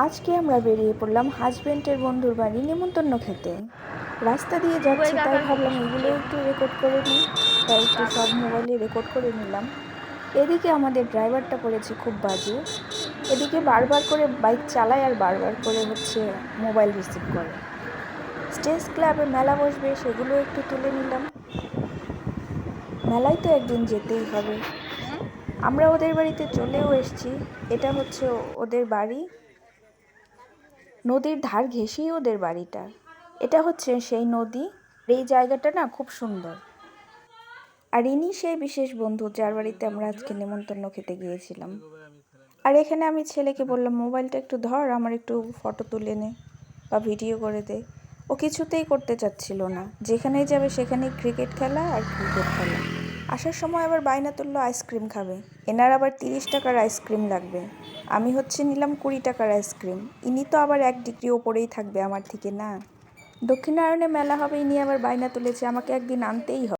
আজকে আমরা বেরিয়ে পড়লাম হাজবেন্ডের বন্ধুর বাড়ি নেমন্তন্ন খেতে। রাস্তা দিয়ে যাচ্ছি তাই ভাবলাম এগুলো একটু রেকর্ড করে নিই, তাই একটু সব মোবাইলে রেকর্ড করে নিলাম। এদিকে আমাদের ড্রাইভারটা করেছে খুব বাজে, এদিকে বারবার করে বাইক চালায় আর বারবার করে মোবাইল রিসিভ করে। স্টেজ ক্লাবে মেলা বসবে, সেগুলো একটু তুলে নিলাম। মেলায় তো একদিন যেতেই হবে। আমরা ওদের বাড়িতে চলেও এসেছি। এটা ওদের বাড়ি, নদীর ধার ঘেঁষেই ওদের বাড়িটা। এটা সেই নদী। এই জায়গাটা না খুব সুন্দর। আর ইনি সেই বিশেষ বন্ধু যার বাড়িতে আমরা আজকে নেমন্তন্ন খেতে গিয়েছিলাম। আর এখানে আমি ছেলেকে বললাম, মোবাইলটা একটু ধর, আমার একটু ফটো তুলে নে বা ভিডিও করে দে। ও কিছুতেই করতে চাচ্ছিল না। যেখানেই যাবে সেখানেই ক্রিকেট খেলা আর ক্রিকেট খেলা। আসার সময় আবার বায়না তুললো আইসক্রিম খাবে। এনার আবার 30 টাকার আইসক্রিম লাগবে। আমি নিলাম 20 টাকার আইসক্রিম। ইনি তো আবার 1 ডিগ্রি ওপরেই থাকবে আমার থেকে, না? দক্ষিণায়নে মেলা হবে, ইনি আবার বায়না তুলেছে আমাকে একদিন আনতেই হবে।